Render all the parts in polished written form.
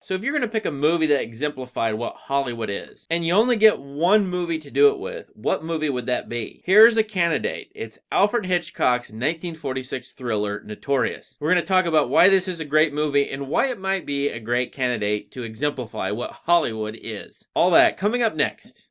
So if you're going to pick a movie that exemplified what Hollywood is, and you only get one movie to do it with, what movie would that be? Here's a candidate. It's Alfred Hitchcock's 1946 thriller, Notorious. We're going to talk about why this is a great movie and why it might be a great candidate to exemplify what Hollywood is. All that coming up next.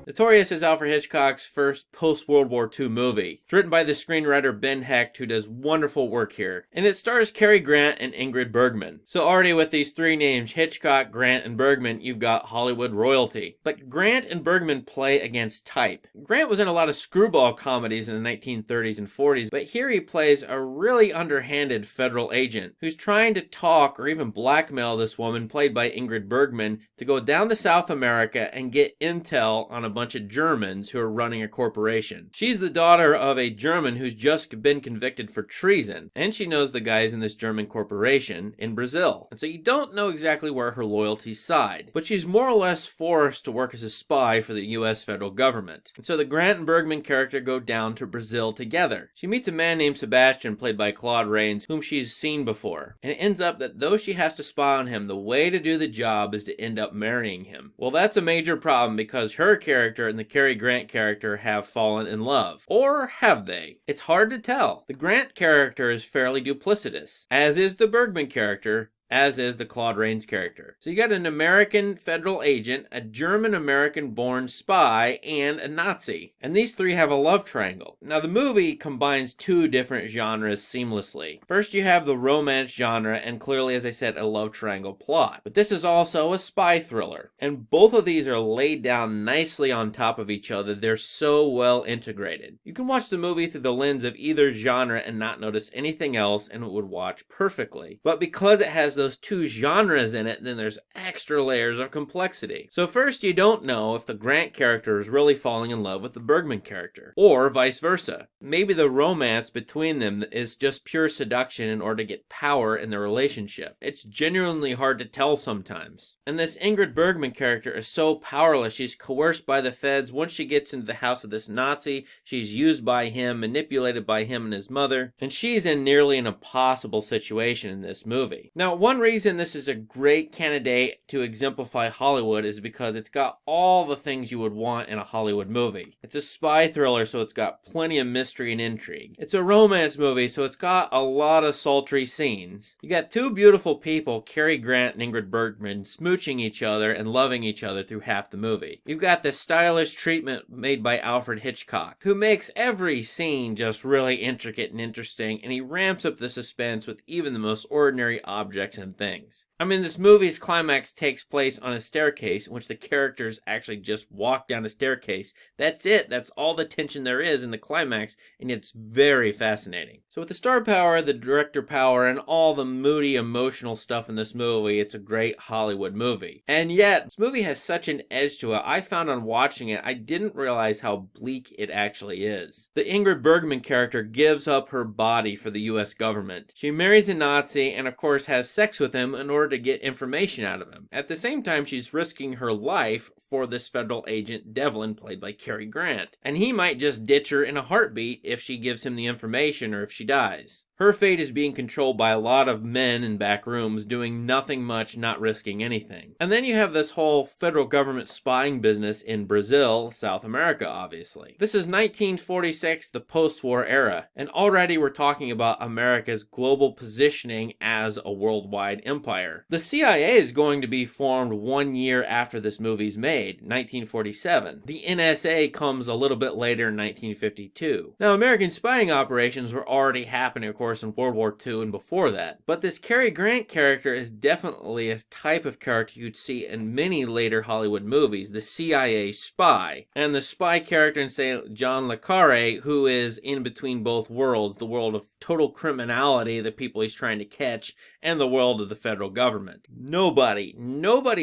Notorious is Alfred Hitchcock's first post-World War II movie. It's written by the screenwriter Ben Hecht, who does wonderful work here. And it stars Cary Grant and Ingrid Bergman. So already with these three names, Hitchcock, Grant, and Bergman, you've got Hollywood royalty. But Grant and Bergman play against type. Grant was in a lot of screwball comedies in the 1930s and 40s, but here he plays a really underhanded federal agent who's trying to talk or even blackmail this woman, played by Ingrid Bergman, to go down to South America and get intel on a bunch of Germans who are running a corporation. She's the daughter of a German who's just been convicted for treason, and she knows the guys in this German corporation in Brazil. And so you don't know exactly where her loyalties side, but she's more or less forced to work as a spy for the US federal government. And so the Grant and Bergman character go down to Brazil together. She meets a man named Sebastian, played by Claude Rains, whom she's seen before. And it ends up that though she has to spy on him, the way to do the job is to end up marrying him. Well, that's a major problem because her character and the Cary Grant character have fallen in love. Or have they? It's hard to tell. The Grant character is fairly duplicitous, as is the Bergman character, as is the Claude Rains character. So you got an American federal agent, a German-American born spy, and a Nazi. And these three have a love triangle. Now the movie combines two different genres seamlessly. First you have the romance genre, and clearly, as I said, a love triangle plot. But this is also a spy thriller. And both of these are laid down nicely on top of each other. They're so well integrated. You can watch the movie through the lens of either genre and not notice anything else, and it would watch perfectly. But because it has those two genres in it, then there's extra layers of complexity. So first, you don't know if the Grant character is really falling in love with the Bergman character, or vice versa. Maybe the romance between them is just pure seduction in order to get power in their relationship. It's genuinely hard to tell sometimes. And this Ingrid Bergman character is so powerless. She's coerced by the feds. Once she gets into the house of this Nazi, she's used by him, manipulated by him and his mother, and she's in nearly an impossible situation in this movie. Now, one reason this is a great candidate to exemplify Hollywood is because it's got all the things you would want in a Hollywood movie. It's a spy thriller, so it's got plenty of mystery and intrigue. It's a romance movie, so it's got a lot of sultry scenes. You got two beautiful people, Cary Grant and Ingrid Bergman, smooching each other and loving each other through half the movie. You've got the stylish treatment made by Alfred Hitchcock, who makes every scene just really intricate and interesting, and he ramps up the suspense with even the most ordinary objects and things. I mean, this movie's climax takes place on a staircase in which the characters actually just walk down a staircase. That's it. That's all the tension there is in the climax, and it's very fascinating. So with the star power, the director power, and all the moody, emotional stuff in this movie, it's a great Hollywood movie. And yet, this movie has such an edge to it. I found on watching it, I didn't realize how bleak it actually is. The Ingrid Bergman character gives up her body for the US government. She marries a Nazi and of course has sex with him in order to get information out of him. At the same time, she's risking her life for this federal agent, Devlin, played by Cary Grant. And he might just ditch her in a heartbeat if she gives him the information or if she dies. Her fate is being controlled by a lot of men in back rooms doing nothing much, not risking anything. And then you have this whole federal government spying business in Brazil, South America, obviously. This is 1946, the post-war era, and already we're talking about America's global positioning as a worldwide empire. The CIA is going to be formed 1 year after this movie's made, 1947. The NSA comes a little bit later in 1952. Now, American spying operations were already happening, of course, in World War II and before that. But this Cary Grant character is definitely a type of character you'd see in many later Hollywood movies, the CIA spy. And the spy character in, say, John le Carré, who is in between both worlds, the world of total criminality, the people he's trying to catch, and the world of the federal government. Nobody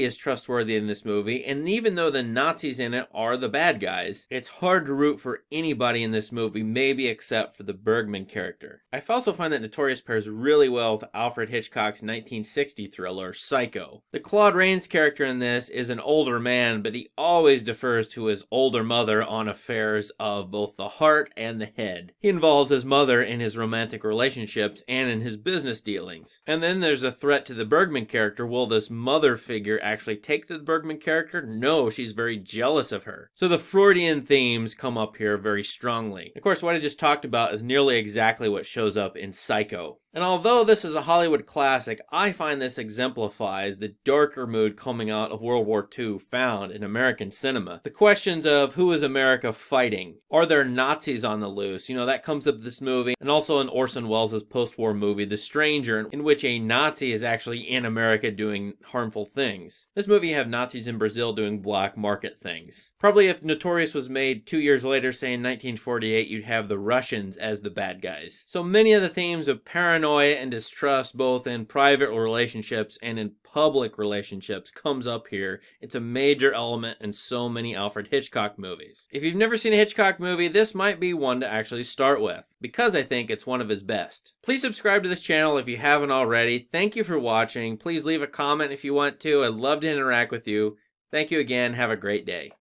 is trustworthy in this movie, and even though the Nazis in it are the bad guys, it's hard to root for anybody in this movie, maybe except for the Bergman character. I also find that Notorious pairs really well with Alfred Hitchcock's 1960 thriller, Psycho. The Claude Rains character in this is an older man, but he always defers to his older mother on affairs of both the heart and the head. He involves his mother in his romantic relationships and in his business dealings. And then there's a threat to the Bergman character. Will this mother figure actually take to the Bergman character? No, she's very jealous of her. So the Freudian themes come up here very strongly. Of course, what I just talked about is nearly exactly what shows up in Psycho. And although this is a Hollywood classic, I find this exemplifies the darker mood coming out of World War II found in American cinema. The questions of who is America fighting? Are there Nazis on the loose? That comes up in this movie, and also in Orson Welles' post-war movie, The Stranger, in which a Nazi is actually in America doing harmful things. This movie, you have Nazis in Brazil doing black market things. Probably if Notorious was made 2 years later, say in 1948, you'd have the Russians as the bad guys. So many of the themes of paranoia and distrust, both in private relationships and in public relationships, comes up here. It's a major element in so many Alfred Hitchcock movies. If you've never seen a Hitchcock movie, this might be one to actually start with, because I think it's one of his best. Please subscribe to this channel if you haven't already. Thank you for watching. Please leave a comment if you want to. I'd love to interact with you. Thank you again. Have a great day.